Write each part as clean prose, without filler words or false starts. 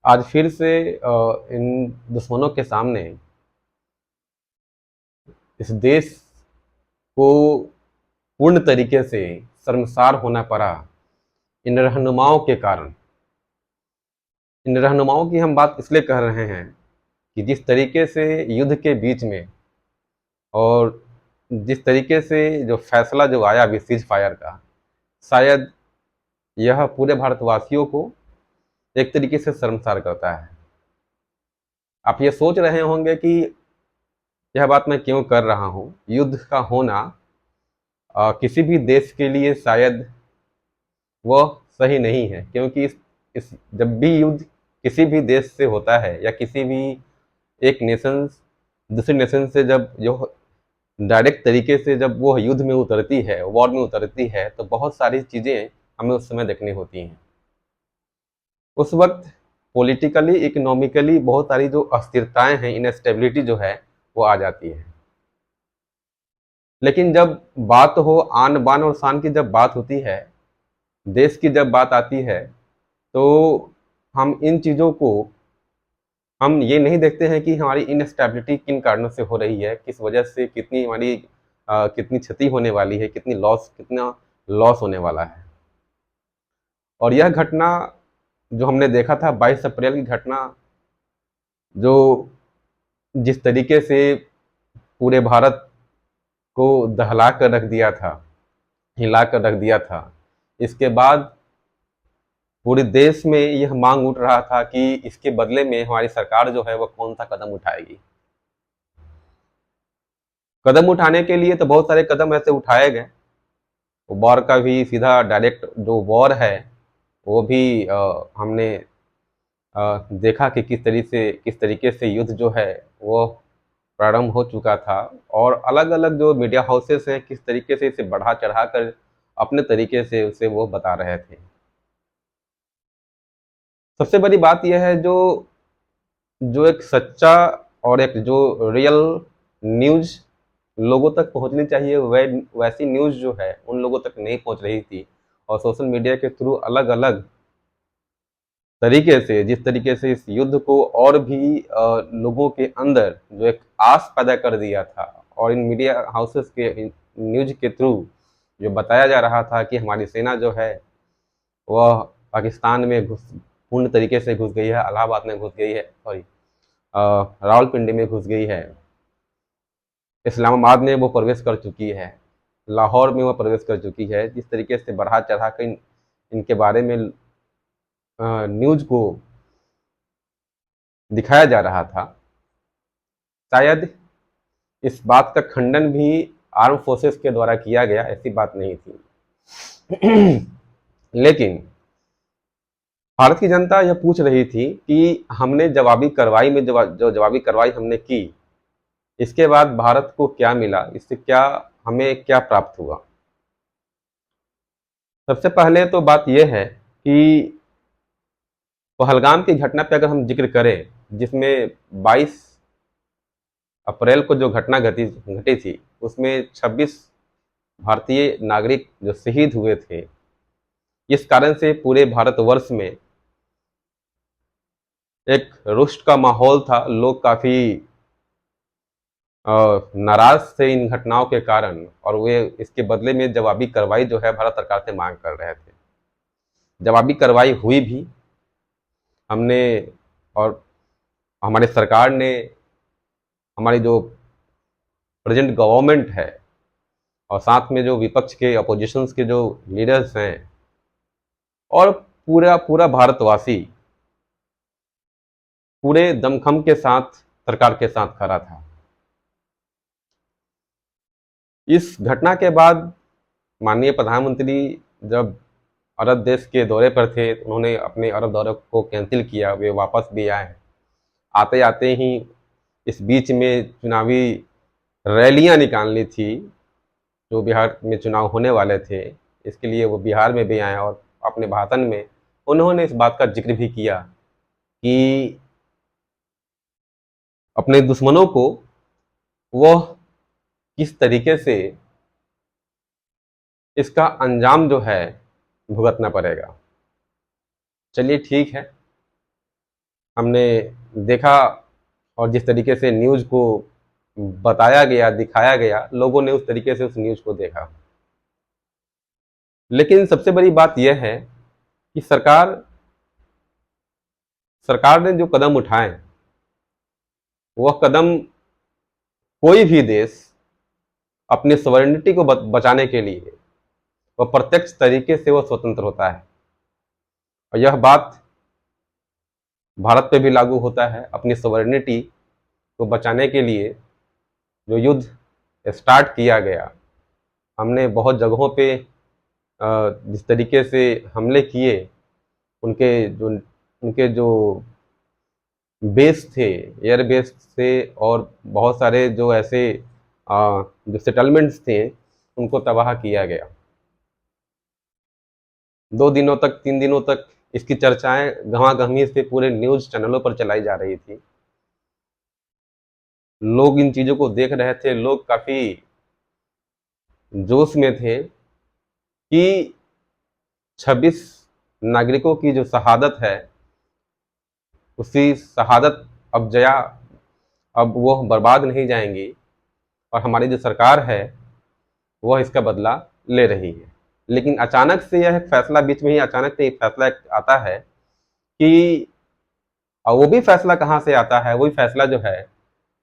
आज फिर से इन दुश्मनों के सामने इस देश को पूर्ण तरीके से शर्मसार होना पड़ा इन रहनुमाओं के कारण। इन रहनुमाओं की हम बात इसलिए कर रहे हैं कि जिस तरीके से युद्ध के बीच में और जिस तरीके से जो फैसला जो आया अभी सीज फायर का, शायद यह पूरे भारतवासियों को एक तरीके से शर्मसार करता है। आप ये सोच रहे होंगे कि यह बात मैं क्यों कर रहा हूँ। युद्ध का होना किसी भी देश के लिए शायद वह सही नहीं है, क्योंकि इस जब भी युद्ध किसी भी देश से होता है या किसी भी एक नेशन दूसरे नेशन से जब जो डायरेक्ट तरीके से जब वो युद्ध में उतरती है, वॉर में उतरती है, तो बहुत सारी चीज़ें हमें उस समय देखनी होती हैं। उस वक्त पॉलिटिकली इकोनॉमिकली बहुत सारी जो अस्थिरताएं हैं, इनस्टेबिलिटी जो है वो आ जाती है। लेकिन जब बात हो आन बान और शान की, जब बात होती है, देश की जब बात आती है, तो हम इन चीज़ों को हम ये नहीं देखते हैं कि हमारी इनस्टेबिलिटी किन कारणों से हो रही है, किस वजह से कितनी हमारी कितनी क्षति होने वाली है, कितना लॉस होने वाला है। और यह घटना जो हमने देखा था 22 अप्रैल की घटना, जो जिस तरीके से पूरे भारत को दहला कर रख दिया था, हिला कर रख दिया था, इसके बाद पूरे देश में यह मांग उठ रहा था कि इसके बदले में हमारी सरकार जो है वह कौन सा कदम उठाएगी। कदम उठाने के लिए तो बहुत सारे कदम ऐसे उठाए गए। वॉर का भी सीधा डायरेक्ट जो वॉर है वो भी हमने देखा कि किस तरीके से युद्ध जो है वो प्रारंभ हो चुका था। और अलग अलग जो मीडिया हाउसेस हैं किस तरीके से इसे बढ़ा चढ़ा कर अपने तरीके से उसे वो बता रहे थे। सबसे बड़ी बात यह है, जो जो एक सच्चा और एक जो रियल न्यूज़ लोगों तक पहुंचनी चाहिए, वैसी न्यूज़ जो है उन लोगों तक नहीं पहुंच रही थी। और सोशल मीडिया के थ्रू अलग अलग तरीके से, जिस तरीके से इस युद्ध को और भी लोगों के अंदर जो एक आस पैदा कर दिया था, और इन मीडिया हाउसेस के न्यूज के थ्रू जो बताया जा रहा था कि हमारी सेना जो है वह पाकिस्तान में पूर्ण तरीके से घुस गई है, इलाहाबाद में घुस गई है, सॉरी रावलपिंडी में घुस गई है, इस्लामाबाद में वो प्रवेश कर चुकी है, लाहौर में वो प्रवेश कर चुकी है। जिस तरीके से बढ़ा चढ़ा कर इनके बारे में न्यूज को दिखाया जा रहा था, शायद इस बात का खंडन भी आर्म फोर्सेस के द्वारा किया गया, ऐसी बात नहीं थी। लेकिन भारत की जनता यह पूछ रही थी कि हमने जवाबी कार्रवाई में जो जवाबी कार्रवाई हमने की, इसके बाद भारत को क्या मिला, इससे क्या हमें क्या प्राप्त हुआ। सबसे पहले तो बात यह है कि पहलगाम की घटना पे अगर हम जिक्र करें, जिसमें 22 अप्रैल को जो घटना घटी घटी थी, उसमें 26 भारतीय नागरिक जो शहीद हुए थे। इस कारण से पूरे भारतवर्ष में एक रुष्ट का माहौल था। लोग काफ़ी नाराज थे इन घटनाओं के कारण, और वे इसके बदले में जवाबी कार्रवाई जो है भारत सरकार से मांग कर रहे थे। जवाबी कार्रवाई हुई भी, हमने और हमारी सरकार ने, हमारी जो प्रेजेंट गवर्नमेंट है और साथ में जो विपक्ष के अपोजिशंस के जो लीडर्स हैं, और पूरा पूरा भारतवासी पूरे दमखम के साथ सरकार के साथ खड़ा था। इस घटना के बाद माननीय प्रधानमंत्री जब अरब देश के दौरे पर थे, उन्होंने अपने अरब दौरे को कैंसिल किया, वे वापस भी आए। आते आते ही इस बीच में चुनावी रैलियां निकालनी थी, जो बिहार में चुनाव होने वाले थे, इसके लिए वो बिहार में भी आए, और अपने भाषण में उन्होंने इस बात का जिक्र भी किया कि अपने दुश्मनों को वह किस तरीके से इसका अंजाम जो है भुगतना पड़ेगा। चलिए ठीक है, हमने देखा और जिस तरीके से न्यूज़ को बताया गया, दिखाया गया, लोगों ने उस तरीके से उस न्यूज़ को देखा। लेकिन सबसे बड़ी बात यह है कि सरकार ने जो कदम उठाए, वह कदम कोई भी देश अपनी सॉवरेनिटी को बचाने के लिए वह प्रत्यक्ष तरीके से वह स्वतंत्र होता है। और यह बात भारत पे भी लागू होता है। अपनी सॉवरेनिटी को बचाने के लिए जो युद्ध स्टार्ट किया गया, हमने बहुत जगहों पे जिस तरीके से हमले किए, उनके जो बेस थे, एयर बेस थे, और बहुत सारे जो ऐसे जो सेटलमेंट्स थे, उनको तबाह किया गया। 2 दिनों तक, 3 दिनों तक इसकी चर्चाएं गंवा-गंवी से पूरे न्यूज़ चैनलों पर चलाई जा रही थी। लोग इन चीज़ों को देख रहे थे, लोग काफ़ी जोश में थे कि 26 नागरिकों की जो शहादत है, उसी शहादत अब वो बर्बाद नहीं जाएंगी, और हमारी जो सरकार है वह इसका बदला ले रही है। लेकिन अचानक से यह फैसला, बीच में ही अचानक से एक फैसला आता है कि, और वो भी फैसला कहाँ से आता है, वही फैसला जो है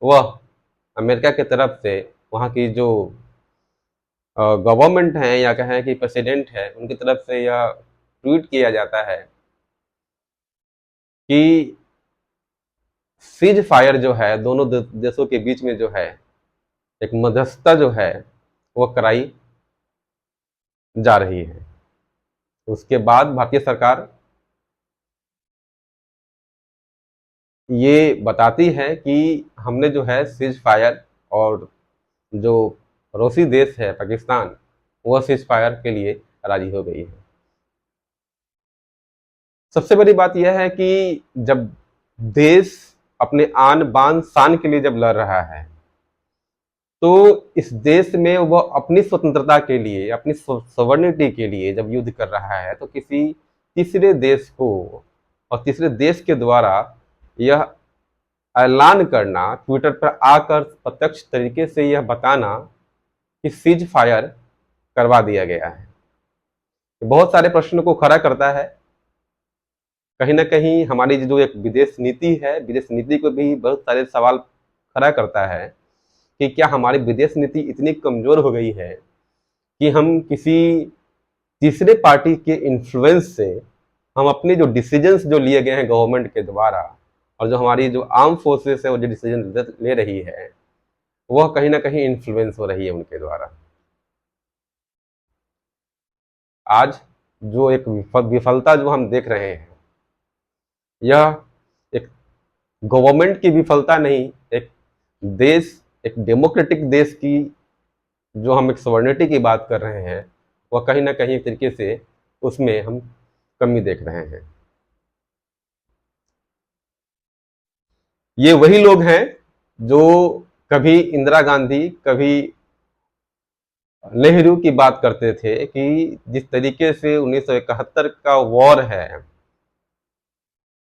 वह अमेरिका की तरफ से, वहाँ की जो गवर्नमेंट है या कहें कि प्रेसिडेंट है, उनकी तरफ से यह ट्वीट किया जाता है कि सीज फायर जो है दोनों देशों के बीच में जो है, एक मध्यस्थता जो है वो कराई जा रही है। उसके बाद भारतीय सरकार ये बताती है कि हमने जो है सीज फायर, और जो पड़ोसी देश है पाकिस्तान, वह सीज फायर के लिए राजी हो गई है। सबसे बड़ी बात यह है कि जब देश अपने आन बान शान के लिए जब लड़ रहा है, तो इस देश में वह अपनी स्वतंत्रता के लिए, अपनी सॉवरेनिटी के लिए जब युद्ध कर रहा है, तो किसी तीसरे देश को, और तीसरे देश के द्वारा यह ऐलान करना, ट्विटर पर आकर प्रत्यक्ष तरीके से यह बताना कि सीज फायर करवा दिया गया है, बहुत सारे प्रश्नों को खड़ा करता है। कहीं ना कहीं हमारी जो एक विदेश नीति है, विदेश नीति को भी बहुत सारे सवाल खड़ा करता है कि क्या हमारी विदेश नीति इतनी कमजोर हो गई है कि हम किसी तीसरे पार्टी के इन्फ्लुएंस से, हम अपने जो डिसीजंस जो लिए गए हैं गवर्नमेंट के द्वारा, और जो हमारी जो आर्म फोर्सेस है वो जो डिसीजन ले रही है, वह कहीं ना कहीं इन्फ्लुएंस हो रही है उनके द्वारा। आज जो एक विफलता जो हम देख रहे हैं, यह एक गवर्नमेंट की विफलता नहीं, एक देश, एक डेमोक्रेटिक देश की जो हम एक सॉवरेनिटी की बात कर रहे हैं, वह कहीं ना कहीं एक तरीके से उसमें हम कमी देख रहे हैं। ये वही लोग हैं जो कभी इंदिरा गांधी, कभी नेहरू की बात करते थे कि जिस तरीके से 1971 का वॉर है,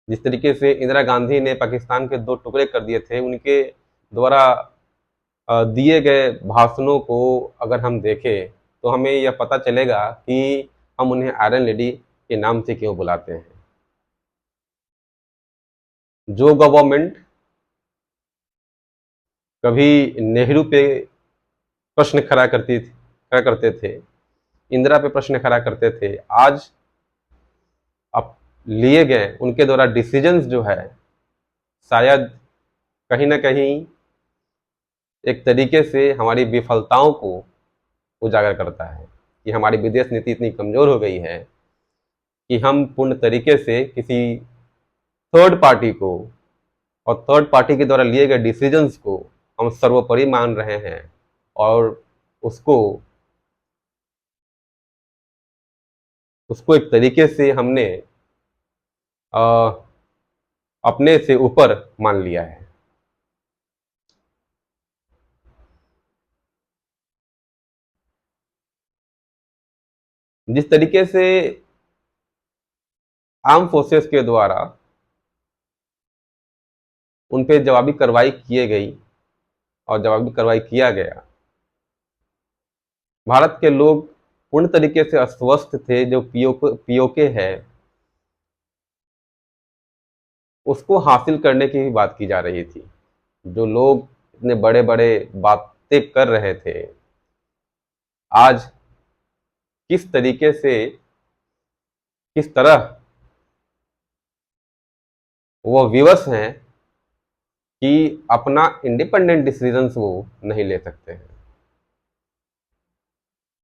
जिस तरीके से इंदिरा गांधी ने पाकिस्तान के 2 टुकड़े कर दिए थे, उनके द्वारा दिए गए भाषणों को अगर हम देखें, तो हमें यह पता चलेगा कि हम उन्हें आयरन लेडी के नाम से क्यों बुलाते हैं। जो गवर्नमेंट कभी नेहरू पे प्रश्न खड़ा करते थे, इंदिरा पे प्रश्न खड़ा करते थे, आज अब लिए गए उनके द्वारा डिसीजंस जो है, शायद कहीं ना कहीं एक तरीके से हमारी विफलताओं को उजागर करता है कि हमारी विदेश नीति इतनी कमजोर हो गई है कि हम पूर्ण तरीके से किसी थर्ड पार्टी को, और थर्ड पार्टी के द्वारा लिए गए डिसीजंस को हम सर्वोपरि मान रहे हैं, और उसको उसको एक तरीके से हमने अपने से ऊपर मान लिया है। जिस तरीके से आर्म फोर्सेस के द्वारा उन पे जवाबी कार्रवाई किए गई और जवाबी कार्रवाई किया गया। भारत के लोग पूर्ण तरीके से अस्वस्थ थे। जो पीओके है उसको हासिल करने की भी बात की जा रही थी। जो लोग इतने बड़े बड़े बातें कर रहे थे, आज किस तरीके से, किस तरह वो विवश हैं कि अपना इंडिपेंडेंट डिसीजंस वो नहीं ले सकते हैं।